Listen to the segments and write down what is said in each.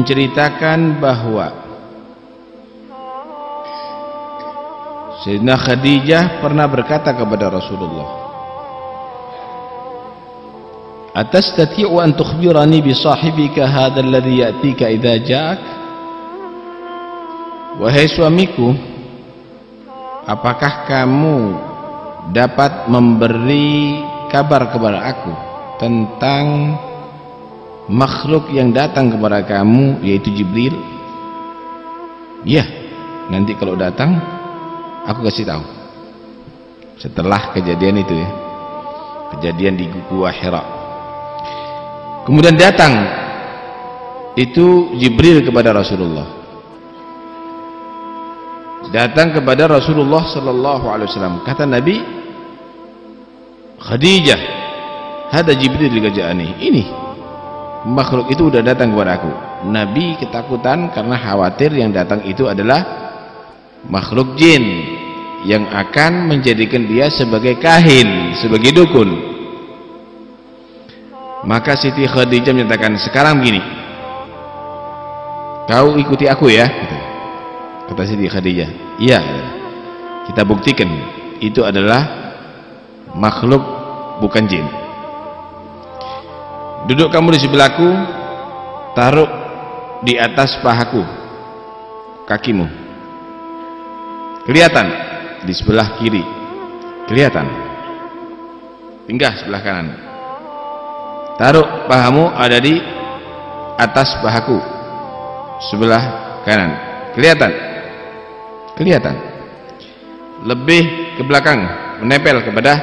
menceritakan bahwa Sayyidina Khadijah pernah berkata kepada Rasulullah, "Atastati'u an tukhbirani bi sahibika hadha alladhi ya'tika idza ja'ak?" Wahai suamiku, apakah kamu dapat memberi kabar kepada aku tentang makhluk yang datang kepada kamu, yaitu Jibril? Ya, nanti kalau datang aku kasih tahu. Setelah kejadian itu ya, kejadian di Gua Hira, kemudian datang itu Jibril kepada Rasulullah, datang kepada Rasulullah sallallahu alaihi wasallam. Kata Nabi, "Khadijah, hada Jibril gaja'ani." Ini makhluk itu udah datang kepada aku. Nabi ketakutan karena khawatir yang datang itu adalah makhluk jin yang akan menjadikan dia sebagai kahin, sebagai dukun. Maka Siti Khadijah menyatakan, "Sekarang begini, kau ikuti aku ya," kata Siti Khadijah. "Iya, kita buktikan itu adalah makhluk bukan jin. Duduk kamu di sebelahku, taruh di atas pahaku, kakimu kelihatan di sebelah kiri, kelihatan, pinggah sebelah kanan. Taruh pahamu ada di atas pahaku sebelah kanan, kelihatan, kelihatan. Lebih ke belakang, menempel kepada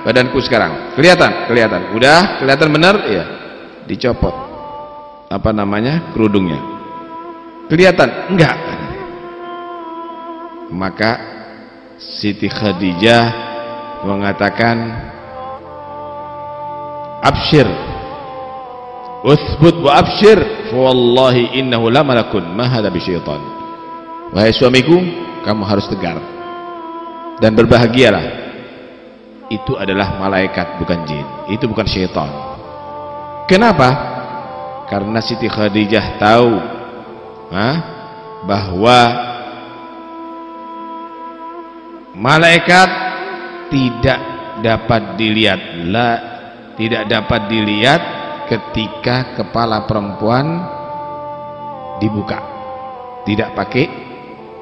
badanku sekarang, kelihatan, kelihatan. Udah kelihatan benar ya, dicopot apa namanya kerudungnya, kelihatan enggak?" Maka Siti Khadijah mengatakan, "Abshir, uthbut wa abshir, fa wallahi innahu la malakun ma hadha bisyaitan." Wahai suamiku, kamu harus tegar dan berbahagialah, itu adalah malaikat bukan jin, itu bukan syaitan. Kenapa? Karena Siti Khadijah tahu bahwa malaikat tidak dapat dilihat, tidak dapat dilihat ketika kepala perempuan dibuka, tidak pakai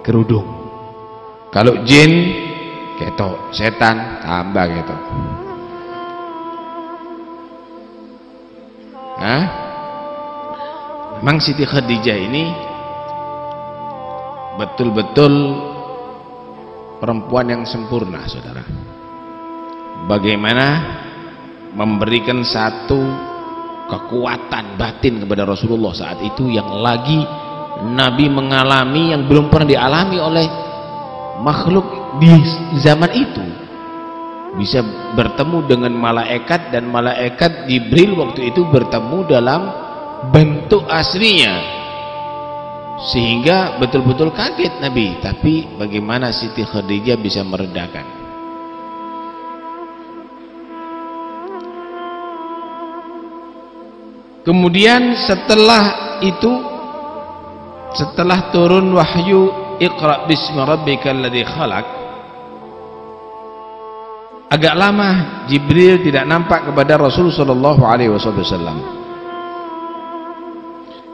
kerudung. Kalau jin ketok, setan tambah ketok. Memang Siti Khadijah ini betul-betul perempuan yang sempurna, saudara. Bagaimana memberikan satu kekuatan batin kepada Rasulullah saat itu yang lagi Nabi mengalami yang belum pernah dialami oleh makhluk di zaman itu. Bisa bertemu dengan malaikat, dan malaikat Jibril waktu itu bertemu dalam bentuk aslinya, sehingga betul-betul kaget Nabi. Tapi bagaimana Siti Khadijah bisa meredakan? Kemudian setelah itu, setelah turun wahyu Iqra bismi rabbikal ladzi khalaq, agak lama Jibril tidak nampak kepada Rasul sallallahu alaihi wasallam.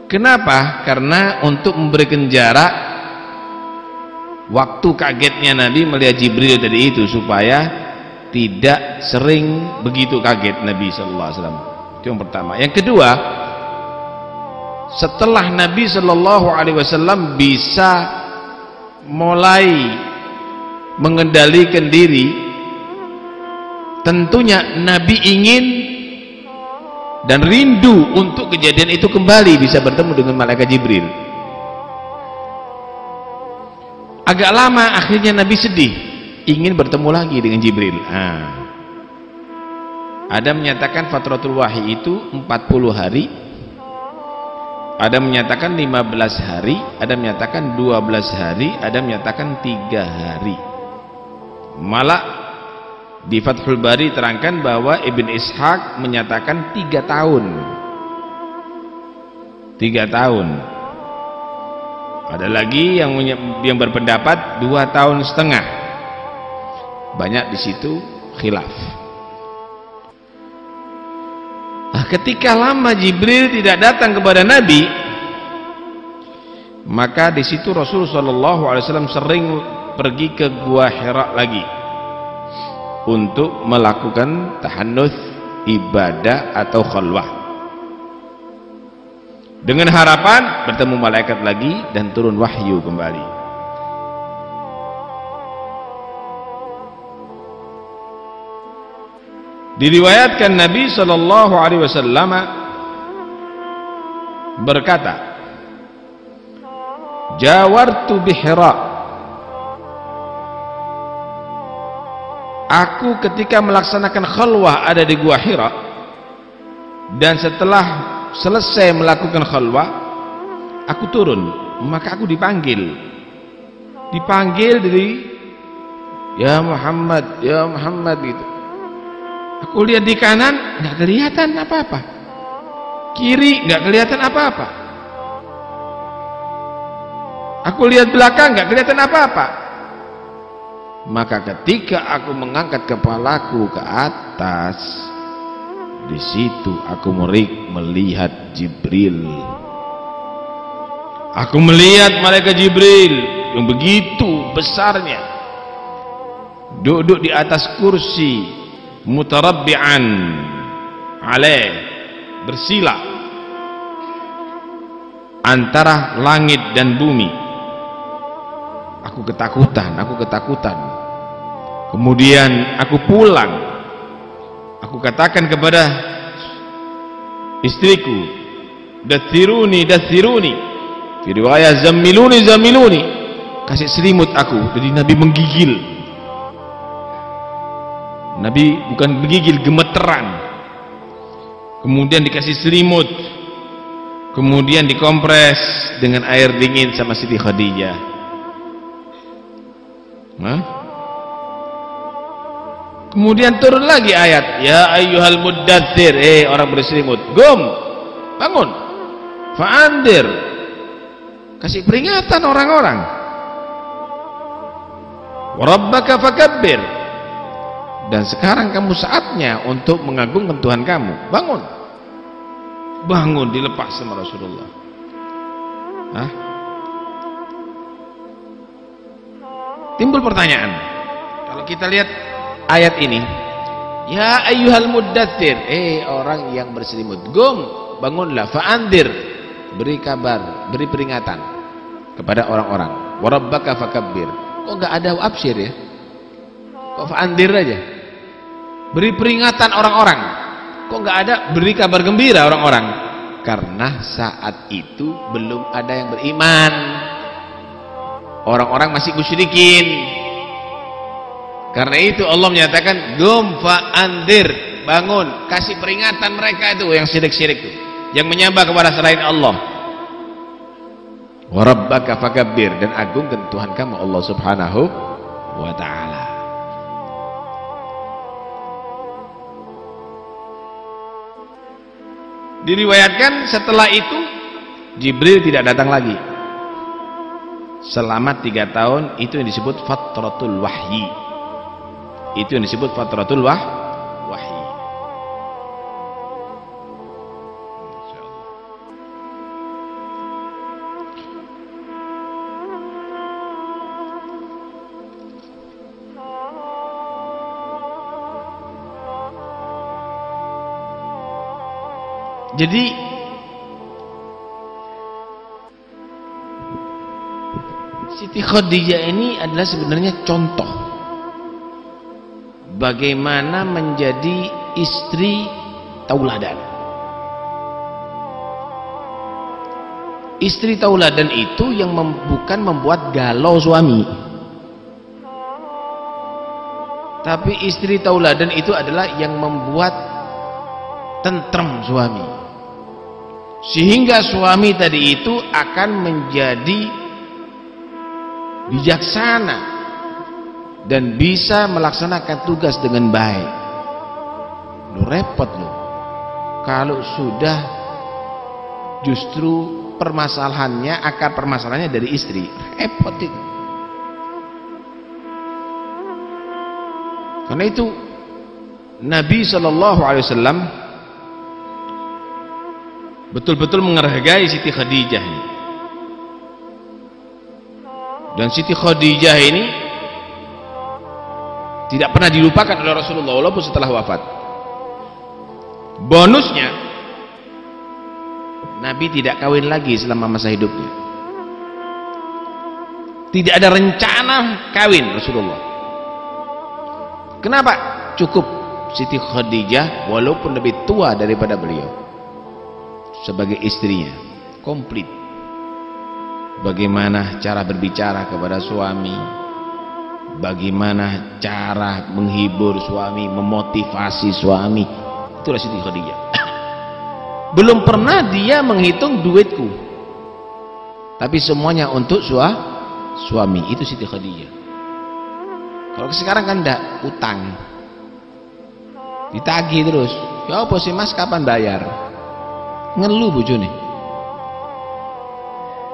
Kenapa? Karena untuk memberikan jarak waktu kagetnya Nabi melihat Jibril tadi itu, supaya tidak sering begitu kaget Nabi sallallahu alaihi wasallam. Itu yang pertama. Yang kedua, setelah Nabi sallallahu alaihi wasallam bisa mulai mengendalikan diri, tentunya Nabi ingin dan rindu untuk kejadian itu kembali, bisa bertemu dengan malaikat Jibril. Agak lama, akhirnya Nabi sedih, ingin bertemu lagi dengan Jibril. Ada menyatakan fatratul wahyi itu 40 hari, ada menyatakan 15 hari, ada menyatakan 12 hari, ada menyatakan 3 hari. Malah di Fathul Bari terangkan bahwa Ibn Ishaq menyatakan 3 tahun. 3 tahun. Ada lagi yang berpendapat 2,5 tahun. Banyak di situ khilaf. Ketika lama Jibril tidak datang kepada Nabi, maka di situ Rasulullah SAW sering pergi ke Gua Hira lagi untuk melakukan tahannuts, ibadah atau khalwah, dengan harapan bertemu malaikat lagi dan turun wahyu kembali. Diriwayatkan Nabi SAW berkata, jawartu bihira, aku ketika melaksanakan khalwah ada di Gua Hira, dan setelah selesai melakukan khalwah aku turun, maka aku dipanggil dari ya Muhammad, ya Muhammad gitu. Aku lihat di kanan nggak kelihatan apa-apa, kiri nggak kelihatan apa-apa, aku lihat belakang nggak kelihatan apa-apa. Maka ketika aku mengangkat kepalaku ke atas, di situ aku melihat Jibril. Aku melihat malaikat Jibril yang begitu besarnya, duduk di atas kursi, mutarabbi'an alaih, bersila antara langit dan bumi. Aku ketakutan. Kemudian aku pulang, aku katakan kepada istriku, dathiruni, fi riwayat zammiluni, kasih selimut aku. Jadi Nabi menggigil. Nabi bukan menggigil, gemeteran. Kemudian dikasih selimut, kemudian dikompres dengan air dingin sama Siti Khadijah. Kemudian turun lagi ayat, ya ayyuhal muddatsir, orang berselimut, gum, bangun, fa'andir, kasih peringatan orang-orang, wa rabbaka fakabbir, dan sekarang kamu saatnya untuk mengagungkan Tuhan kamu. Bangun, dilepas sama Rasulullah. Timbul pertanyaan, kalau kita lihat ayat ini, ya ayyuhal muddatsir, orang yang berselimut, gum, bangunlah, fa'andir, beri kabar, beri peringatan kepada orang-orang, wa rabbaka fakabbir. Kok nggak ada absyir ya? Kok fa'andir aja? Beri peringatan orang-orang. Kok nggak ada beri kabar gembira orang-orang? Karena saat itu belum ada yang beriman. Orang-orang masih musyrikin. Karena itu Allah menyatakan gum fa'andir, bangun, kasih peringatan mereka itu yang syirik-syirik itu, yang menyembah kepada selain Allah. Wa rabbaka fakabbir, dan agungkan Tuhan kamu Allah Subhanahu wa ta'ala. Diriwayatkan setelah itu Jibril tidak datang lagi selama 3 tahun. Itu yang disebut fatratul wahyi. Itu yang disebut fatratul wahyi. Jadi Siti Khadijah ini adalah sebenarnya contoh bagaimana menjadi istri tauladan. Istri tauladan itu yang bukan membuat galau suami, tapi istri tauladan itu adalah yang membuat tentrem suami, sehingga suami tadi itu akan menjadi bijaksana dan bisa melaksanakan tugas dengan baik. Lu repot lu kalau sudah justru permasalahannya, akar permasalahannya dari istri. Repot itu. Karena itu Nabi SAW betul-betul menghargai Siti Khadijah ini. Dan Siti Khadijah ini tidak pernah dilupakan oleh Rasulullah walaupun setelah wafat. Bonusnya, Nabi tidak kawin lagi selama masa hidupnya. Tidak ada rencana kawin Rasulullah. Kenapa? Cukup Siti Khadijah walaupun lebih tua daripada beliau sebagai istrinya, komplit. Bagaimana cara berbicara kepada suami, bagaimana cara menghibur suami, memotivasi suami, itulah Siti Khadijah. Belum pernah dia menghitung duitku, tapi semuanya untuk suami. Itu Siti Khadijah. Kalau sekarang kan enggak, utang, ditagih terus. Ya apa sih mas, kapan bayar? Ngeluh bojone.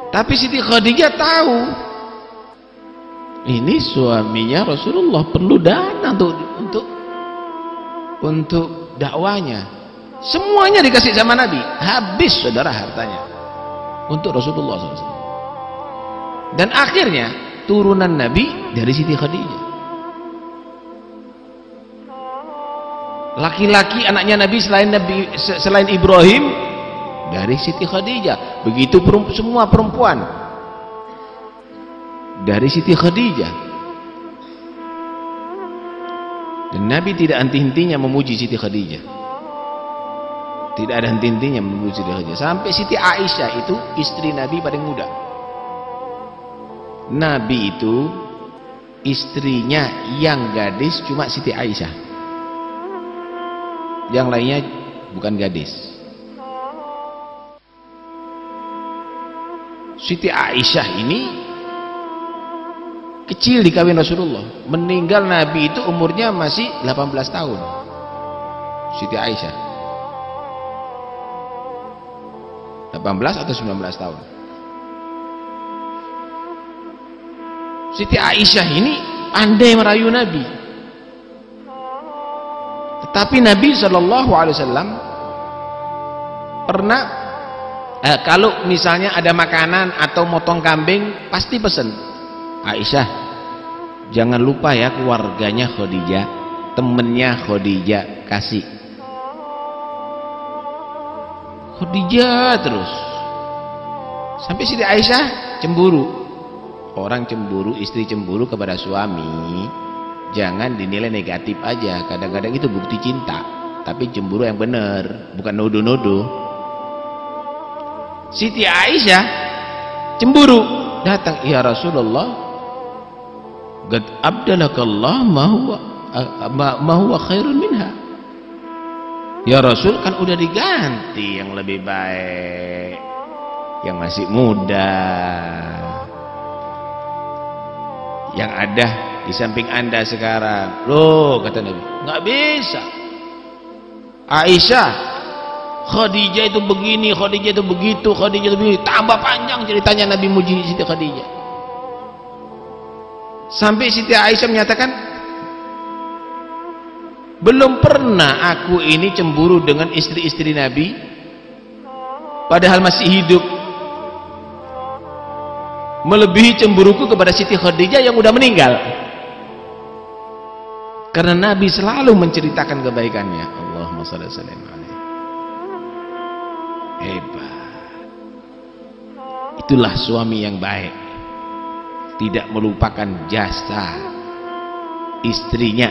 Tapi Siti Khadijah tahu ini suaminya Rasulullah perlu dana untuk dakwanya. Semuanya dikasih sama Nabi, habis saudara hartanya untuk Rasulullah SAW. Dan akhirnya turunan Nabi dari Siti Khadijah. Laki-laki anaknya Nabi selain Ibrahim dari Siti Khadijah. Begitu semua perempuan dari Siti Khadijah. Dan Nabi tidak henti-hentinya memuji Siti Khadijah. Tidak ada henti-hentinya memuji Siti Khadijah. Sampai Siti Aisyah itu istri Nabi paling muda. Nabi itu istrinya yang gadis cuma Siti Aisyah. Yang lainnya bukan gadis. Siti Aisyah ini kecil dikawin Rasulullah. Meninggal Nabi itu umurnya masih 18 tahun. Siti Aisyah 18 atau 19 tahun. Siti Aisyah ini andai merayu Nabi. Tetapi Nabi SAW pernah kalau misalnya ada makanan atau motong kambing pasti pesen, Aisyah jangan lupa ya keluarganya Khadijah, temennya Khadijah kasih. Khadijah terus sampai Siti Aisyah cemburu. Orang cemburu, istri cemburu kepada suami jangan dinilai negatif aja. Kadang-kadang itu bukti cinta, tapi cemburu yang benar, bukan nuduh-nuduh. Siti Aisyah cemburu, datang, ya Rasulullah, qad abdalakallah ma huwa khairun minha. Ya Rasul, kan udah diganti yang lebih baik, yang masih muda, yang ada di samping anda sekarang. Loh, kata Nabi, nggak bisa. Aisyah, Khadijah itu begini, Khadijah itu begitu, Khadijah itu begini. Tambah panjang ceritanya Nabi muji Siti Khadijah. Sampai Siti Aisyah menyatakan, belum pernah aku ini cemburu dengan istri-istri Nabi padahal masih hidup, melebihi cemburuku kepada Siti Khadijah yang udah meninggal. Karena Nabi selalu menceritakan kebaikannya. Allahumma shalli alaihi. Hebat. Itulah suami yang baik, tidak melupakan jasa istrinya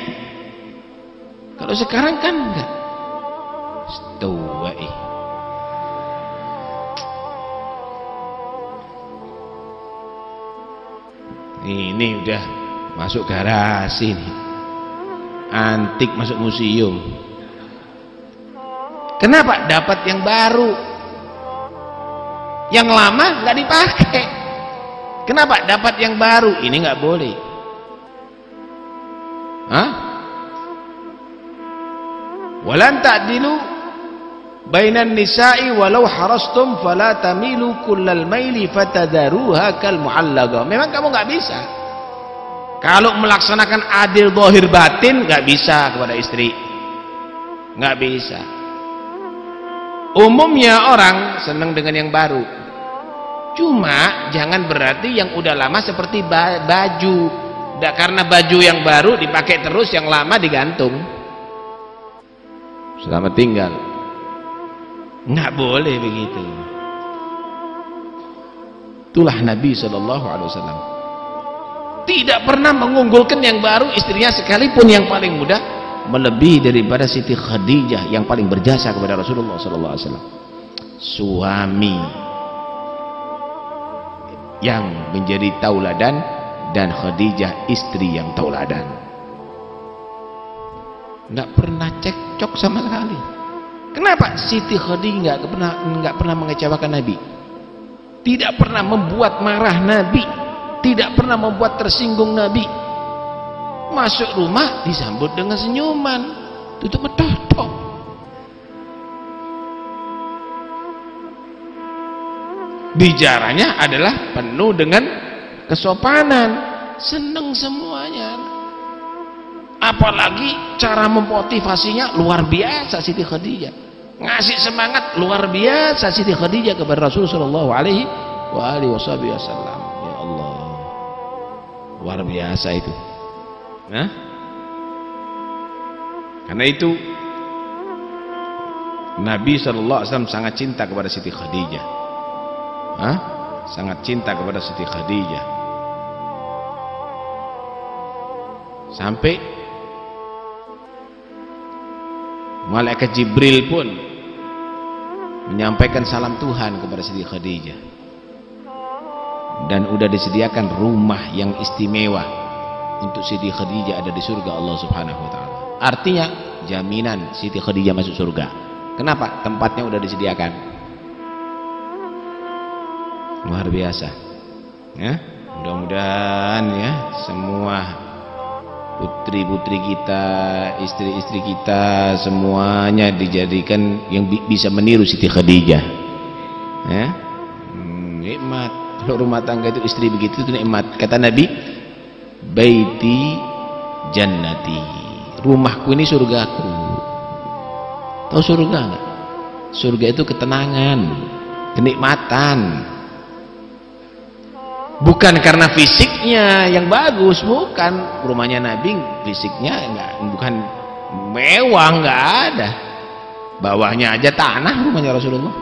Kalau sekarang kan enggak. Tua ini udah masuk garasi nih, antik masuk museum. Kenapa? Dapat yang baru, yang lama nggak dipakai. Kenapa? Dapat yang baru, ini nggak boleh. Hah? Walan ta'dilu bainan nisa'i walau harastum fala tamilu kullal maili fatadaruha kal mu'allaqa. Memang kamu nggak bisa. Kalau melaksanakan adil zahir batin nggak bisa kepada istri. Nggak bisa. Umumnya orang senang dengan yang baru. Cuma jangan berarti yang udah lama seperti baju. Nggak, karena baju yang baru dipakai terus, yang lama digantung. Selamat tinggal. Nggak boleh begitu. Itulah Nabi SAW tidak pernah mengunggulkan yang baru istrinya, sekalipun yang paling muda, melebihi daripada Siti Khadijah yang paling berjasa kepada Rasulullah SAW. Suami yang menjadi tauladan dan Khadijah istri yang tauladan. Nggak pernah cekcok sama sekali. Kenapa? Siti Khadijah nggak pernah mengecewakan Nabi, tidak pernah membuat marah Nabi, tidak pernah membuat tersinggung Nabi. Masuk rumah disambut dengan senyuman, tutup metotok. Bicaranya adalah penuh dengan kesopanan, seneng semuanya. Apalagi cara memotivasinya luar biasa Siti Khadijah, ngasih semangat luar biasa Siti Khadijah kepada Rasulullah Shallallahu Alaihi Wasallam. Ya Allah, luar biasa itu. Nah, karena itu Nabi Shallallahu Alaihi Wasallam sangat cinta kepada Siti Khadijah. Sangat cinta kepada Siti Khadijah, sampai Malaikat Jibril pun menyampaikan salam Tuhan kepada Siti Khadijah, dan udah disediakan rumah yang istimewa untuk Siti Khadijah ada di surga Allah Subhanahu wa taala. Artinya jaminan Siti Khadijah masuk surga. Kenapa? Tempatnya udah disediakan. Luar biasa. Ya, mudah-mudahan ya semua putri-putri kita, istri-istri kita semuanya dijadikan yang bisa meniru Siti Khadijah. Ya, nikmat. Kalau rumah tangga itu istri begitu itu nikmat. Kata Nabi, baiti jannati, rumahku ini surgaku. Tahu surga nggak? Surga itu ketenangan, kenikmatan. Bukan karena fisiknya yang bagus, bukan. Rumahnya Nabi fisiknya enggak, bukan mewah, enggak ada. Bawahnya aja tanah rumahnya Rasulullah.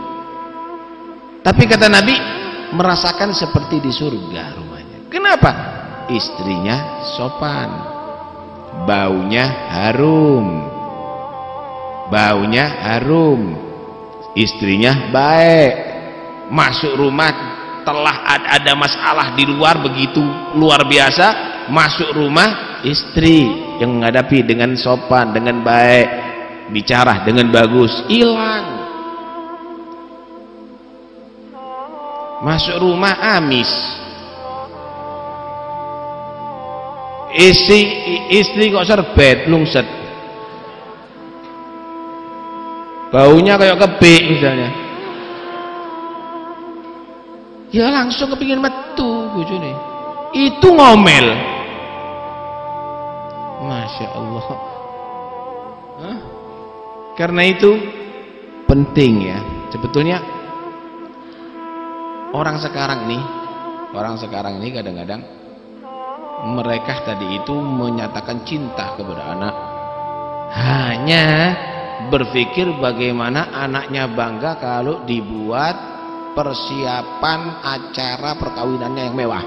Tapi kata Nabi, merasakan seperti di surga rumahnya. Kenapa? Istrinya sopan, baunya harum, istrinya baik. Masuk rumah telah ada masalah di luar begitu luar biasa, masuk rumah istri yang menghadapi dengan sopan, dengan baik, bicara dengan bagus, hilang. Masuk rumah amis, istri kok serbet lungset, baunya kayak kebik misalnya, ya langsung kepingin metu bojone. Itu ngomel. Masya Allah. Karena itu penting ya. Sebetulnya orang sekarang ini kadang-kadang mereka tadi itu menyatakan cinta kepada anak, hanya berpikir bagaimana anaknya bangga kalau dibuat persiapan acara perkawinannya yang mewah,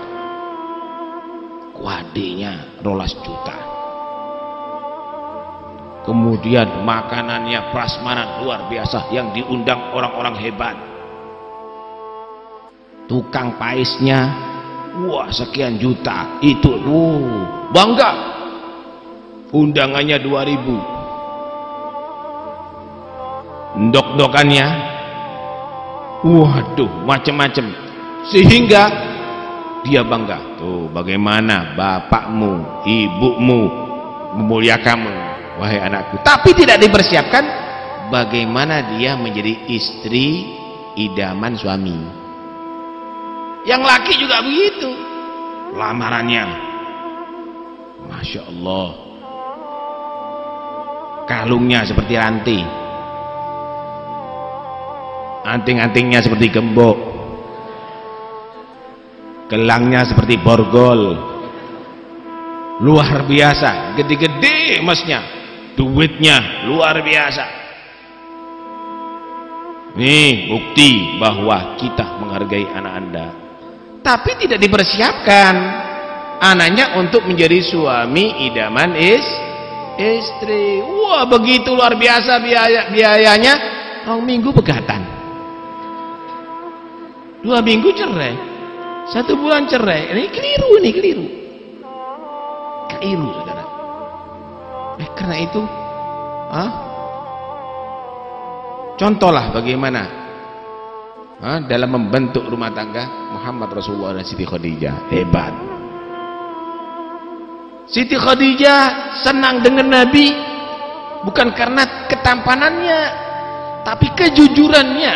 kuadenya 12 juta. kemudian makanannya prasmanan luar biasa yang diundang orang-orang hebat, tukang paisnya wah sekian juta, itu bangga, undangannya 2000, ndok-ndokannya waduh macem-macem, sehingga dia bangga. Tuh bagaimana bapakmu ibumu memuliakanmu wahai anakku, tapi tidak dipersiapkan bagaimana dia menjadi istri idaman suami. Yang laki juga begitu, lamarannya Masya Allah, kalungnya seperti rantai, anting-antingnya seperti gembok, gelangnya seperti borgol, luar biasa, gede-gede emasnya, duitnya luar biasa. Nih bukti bahwa kita menghargai anak Anda, tapi tidak dipersiapkan anaknya untuk menjadi suami idaman istri. Wah begitu luar biasa biayanya, 2 minggu pegatan, 2 minggu cerai, 1 bulan cerai. Ini keliru, keliru saudara. Karena itu contohlah bagaimana dalam membentuk rumah tangga Muhammad Rasulullah dan Siti Khadijah. Hebat. Siti Khadijah senang dengan Nabi bukan karena ketampanannya, tapi kejujurannya.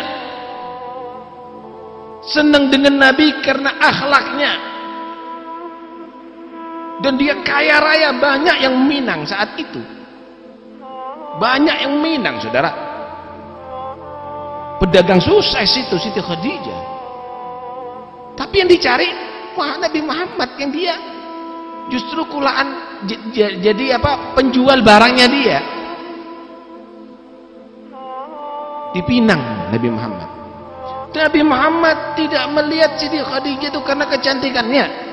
Senang dengan Nabi karena akhlaknya. Dan dia kaya raya, banyak yang minang saat itu, banyak yang minang saudara, pedagang sukses itu Siti Khadijah. Tapi yang dicari Nabi Muhammad, yang dia justru kulaan jadi penjual barangnya dia, dipinang Nabi Muhammad. Nabi Muhammad tidak melihat Siti Khadijah itu karena kecantikannya.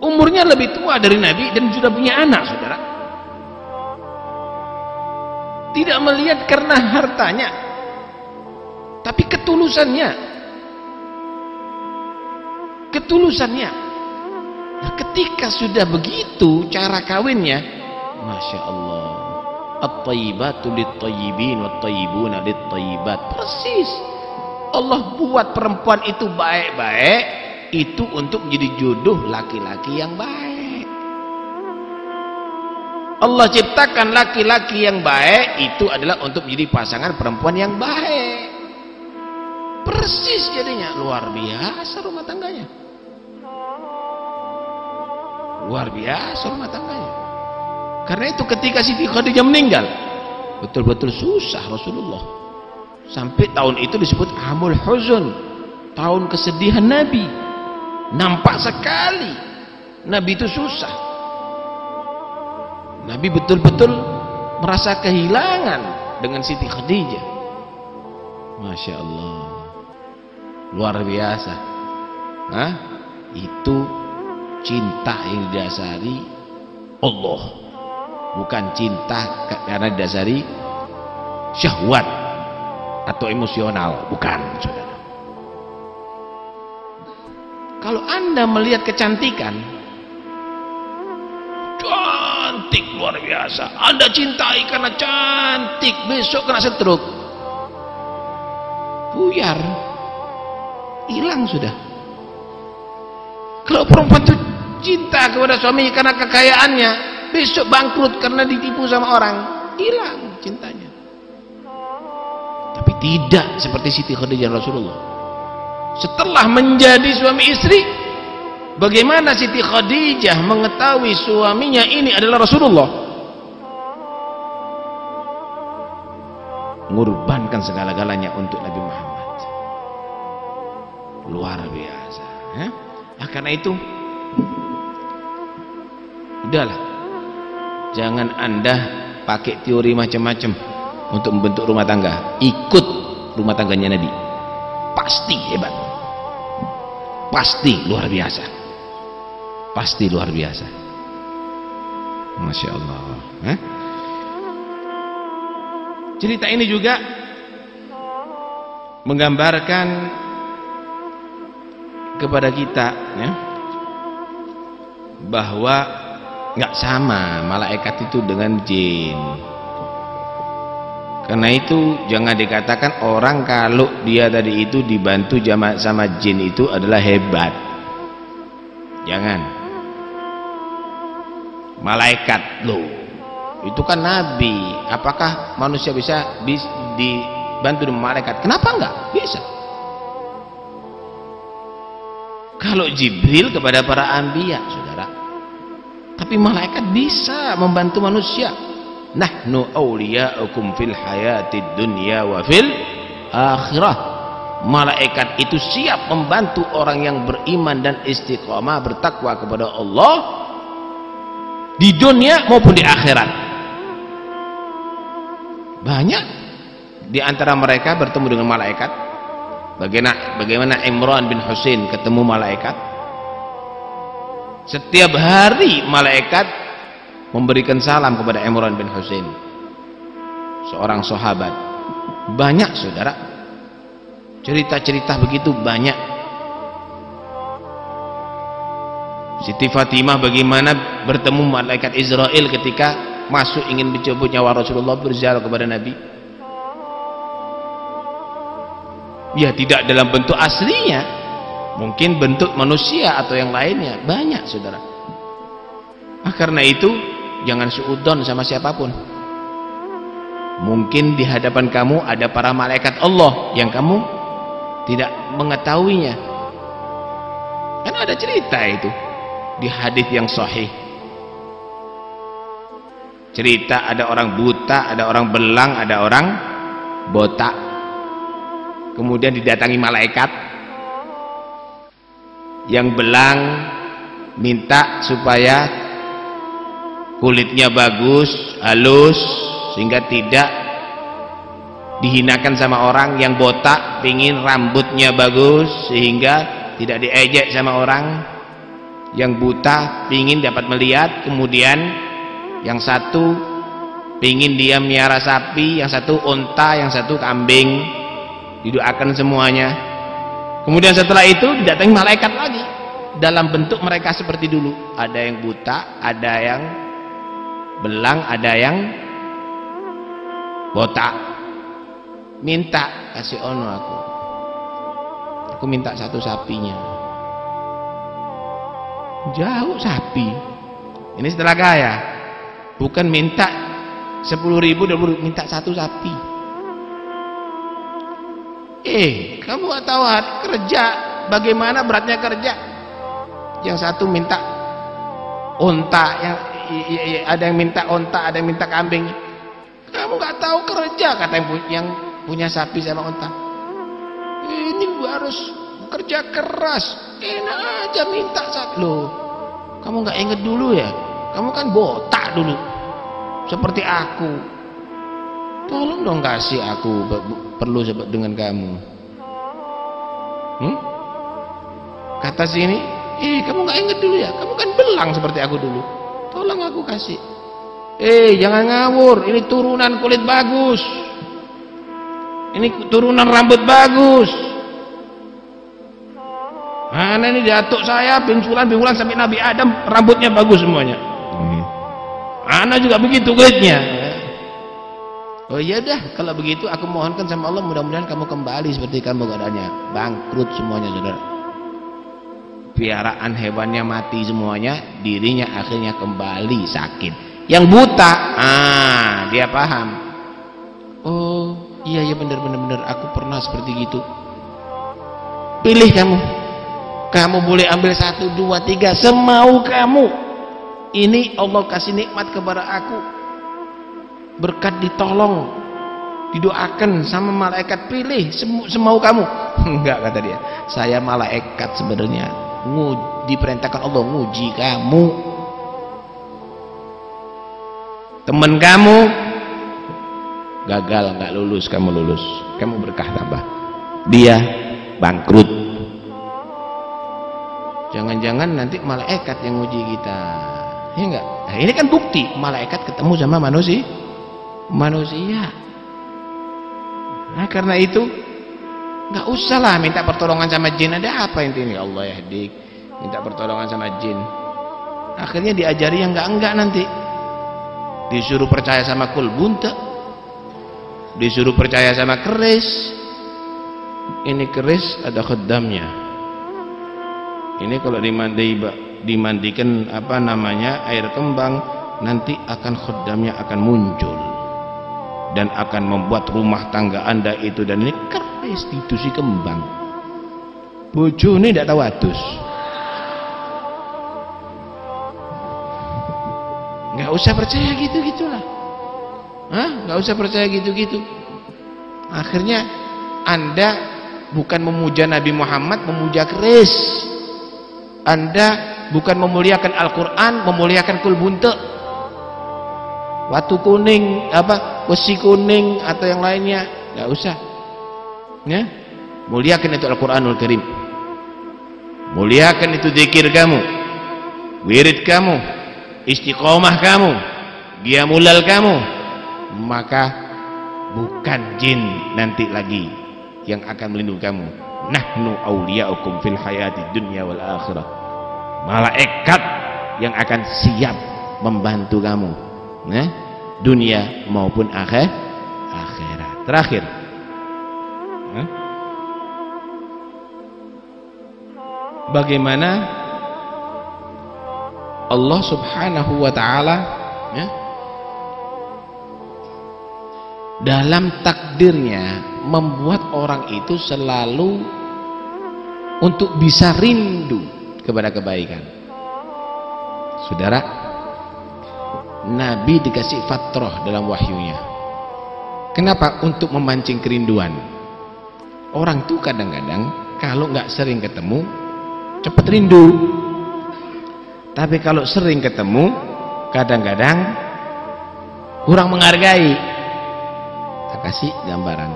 Umurnya lebih tua dari Nabi dan sudah punya anak saudara. Tidak melihat karena hartanya, tapi ketulusannya. Nah, ketika sudah begitu cara kawinnya, Masya Allah, at-tayyibatu lit-tayyibin wat-tayyibuna lit-tayyibat. Persis Allah buat perempuan itu baik-baik, itu untuk menjadi jodoh laki-laki yang baik. Allah ciptakan laki-laki yang baik itu adalah untuk menjadi pasangan perempuan yang baik. Persis jadinya, luar biasa rumah tangganya, luar biasa rumah tangganya. Karena itu ketika Siti Khadijah meninggal, betul-betul susah Rasulullah. Sampai tahun itu disebut Amul Huzun, tahun kesedihan Nabi. Nampak sekali Nabi itu susah. Nabi betul-betul merasa kehilangan dengan Siti Khadijah. Masya Allah, luar biasa. Itu cinta yang didasari Allah, bukan cinta karena didasari syahwat atau emosional, bukan saudara. Kalau Anda melihat kecantikan, cantik luar biasa, Anda cintai karena cantik, besok kena stroke, buyar, hilang sudah. Kalau perempuan itu cinta kepada suaminya karena kekayaannya, besok bangkrut karena ditipu sama orang, hilang cintanya. Tapi tidak seperti Siti Khadijah Rasulullah. Setelah menjadi suami istri, bagaimana Siti Khadijah mengetahui suaminya ini adalah Rasulullah? Mengorbankan segala-galanya untuk Nabi Muhammad. Luar biasa. Karena itu, udahlah, jangan Anda pakai teori macam-macam untuk membentuk rumah tangga. Ikut rumah tangganya Nabi, pasti hebat, pasti luar biasa, pasti luar biasa. Masya Allah. Cerita ini juga menggambarkan kepada kita ya, bahwa nggak sama malaikat itu dengan jin. Karena itu jangan dikatakan orang kalau dia tadi itu dibantu sama jin itu adalah hebat. Jangan. Malaikat loh, itu kan nabi. Apakah manusia bisa dibantu dengan malaikat? Kenapa enggak? Bisa. Kalau Jibril kepada para anbiya, saudara. Tapi malaikat bisa membantu manusia. Nahnu awliya'ukum fil hayatid dunya wa fil akhirah. Malaikat itu siap membantu orang yang beriman dan istiqamah bertakwa kepada Allah di dunia maupun di akhirat. Banyak di antara mereka bertemu dengan malaikat. Bagaimana Imran bin Husain ketemu malaikat. Setiap hari malaikat memberikan salam kepada Imran bin Husain, seorang sahabat. Banyak saudara, cerita-cerita begitu banyak. Siti Fatimah bagaimana bertemu malaikat Israel ketika masuk ingin mencabut nyawa Rasulullah, berziarah kepada Nabi. Ya tidak dalam bentuk aslinya, mungkin bentuk manusia atau yang lainnya. Banyak saudara. Karena itu jangan suudzon sama siapapun. Mungkin di hadapan kamu ada para malaikat Allah yang kamu tidak mengetahuinya. Kan ada cerita itu di hadis yang sahih. Cerita ada orang buta, ada orang belang, ada orang botak. Kemudian didatangi malaikat. Yang belang minta supaya kulitnya bagus, halus, sehingga tidak dihinakan sama orang. Yang botak pingin rambutnya bagus sehingga tidak diejek sama orang. Yang buta pingin dapat melihat. Kemudian yang satu pingin dia miara sapi, yang satu unta, yang satu kambing. Didoakan semuanya. Kemudian setelah itu didatangi malaikat lagi dalam bentuk mereka seperti dulu. Ada yang buta, ada yang belang, ada yang botak. Minta, kasih ono aku minta satu sapinya. Jauh sapi. Ini setelah kaya. Bukan minta 10.000, 20.000, minta satu sapi. Kamu gak tahu kerja bagaimana beratnya kerja. Yang satu minta unta, ada yang minta unta, ada yang minta kambing. Kamu gak tahu kerja, kata yang punya sapi sama unta. Ini gua harus kerja keras. Enak aja minta satu. Loh, kamu gak inget dulu ya? Kamu kan botak dulu, seperti aku. Tolong dong kasih aku, perlu dengan kamu. Kata sini, kamu gak inget dulu ya? Kamu kan belang seperti aku dulu. Tolong aku kasih. Jangan ngawur. Ini turunan kulit bagus. Ini turunan rambut bagus. Nah ini datuk saya bingsulan sampai Nabi Adam rambutnya bagus semuanya. Ana juga begitu kulitnya. Oh iya dah, kalau begitu aku mohonkan sama Allah, mudah-mudahan kamu kembali seperti kamu keadaannya. Bangkrut semuanya saudara. Piaraan hewannya mati semuanya, dirinya akhirnya kembali sakit. Yang buta, dia paham. Oh iya benar, aku pernah seperti gitu. Pilih kamu boleh ambil 1, 2, 3 semau kamu. Ini Allah kasih nikmat kepada aku, berkat ditolong, didoakan sama malaikat. Pilih semau kamu. Enggak, kata dia, saya malaikat sebenarnya, diperintahkan Allah nguji kamu. Teman kamu gagal, nggak lulus, kamu lulus, kamu berkah tambah, dia bangkrut. Jangan-jangan nanti malaikat yang nguji kita, ya enggak? Nah, ini kan bukti malaikat ketemu sama manusia. Nah, karena itu nggak usahlah minta pertolongan sama jin. Ada apa ini? Allah yahdik, minta pertolongan sama jin. Akhirnya diajari yang enggak nanti. Disuruh percaya sama kulbunta, disuruh percaya sama keris. Ini keris ada khaddamnya. Ini kalau dimandikan apa namanya air kembang, nanti akan khaddamnya akan muncul dan akan membuat rumah tangga Anda itu, dan ini keris ditusi kembang. Bojo ini tidak tahu adus. Nggak usah percaya gitu-gitulah. Nggak usah percaya gitu-gitu. Akhirnya Anda bukan memuja Nabi Muhammad, memuja keris. Anda bukan memuliakan Al-Quran, memuliakan kulbunte, watu kuning, besi kuning atau yang lainnya. Nggak usah. Ya? Muliakan itu Al-Quranul Karim. Muliakan itu zikir kamu, wirid kamu, istiqomah kamu, qiyamul kamu. Maka bukan jin nanti lagi yang akan melindungi kamu. Nahnu awliya'ukum fil hayati dunya wal akhirah. Malaikat yang akan siap membantu kamu, dunia maupun akhirat. Terakhir, bagaimana Allah subhanahu wa ta'ala dalam takdirnya membuat orang itu selalu untuk bisa rindu kepada kebaikan. Saudara, Nabi dikasih fatrah dalam wahyunya. Kenapa? Untuk memancing kerinduan. Orang tuh kadang-kadang kalau nggak sering ketemu cepat rindu, tapi kalau sering ketemu kadang-kadang kurang menghargai. Tak kasih gambaran,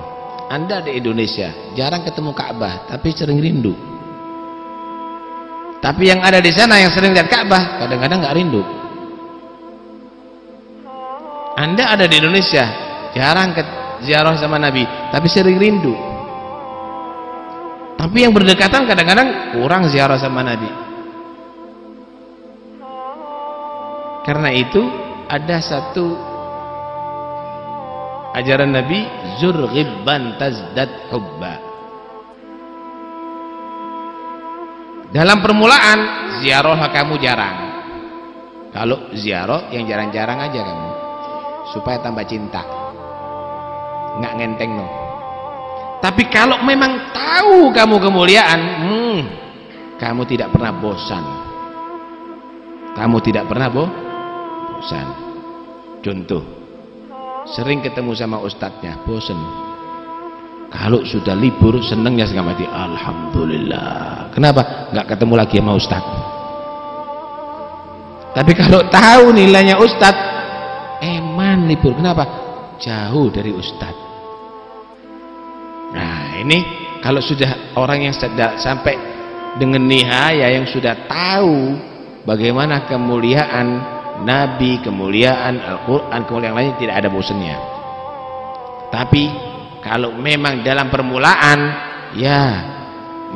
Anda di Indonesia jarang ketemu Ka'bah tapi sering rindu. Tapi yang ada di sana yang sering lihat Ka'bah kadang-kadang nggak rindu. Anda ada di Indonesia jarang ziarah sama Nabi tapi sering rindu. Tapi yang berdekatan kadang-kadang kurang ziarah sama Nabi. Karena itu ada satu ajaran Nabi, zur ghibban tazdad hubba. Dalam permulaan ziarah kamu jarang. Kalau ziarah yang jarang-jarang aja kamu, supaya tambah cinta, nggak ngenteng no. Tapi kalau memang tahu kamu kemuliaan, kamu tidak pernah bosan. Kamu tidak pernah bosan. Contoh, sering ketemu sama ustadznya, bosan. Kalau sudah libur senengnya setengah mati, alhamdulillah. Kenapa? Nggak ketemu lagi sama ustadz. Tapi kalau tahu nilainya ustadz, eman libur. Kenapa? Jauh dari ustadz. Nah ini kalau sudah orang yang sampai dengan nihaya, yang sudah tahu bagaimana kemuliaan Nabi, kemuliaan Al-Quran, kemuliaan lainnya, tidak ada bosannya. Tapi kalau memang dalam permulaan, ya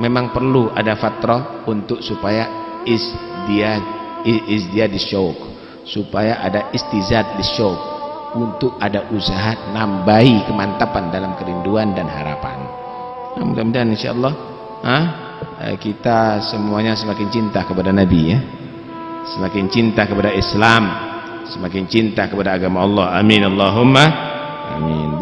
memang perlu ada fatrah untuk supaya izdiad disyauq, supaya ada istizad disyauq, untuk ada usaha nambahi kemantapan dalam kerinduan dan harapan. Nah, mudah-mudahan insyaallah kita semuanya semakin cinta kepada Nabi, ya, semakin cinta kepada Islam, semakin cinta kepada agama Allah. Amin Allahumma amin.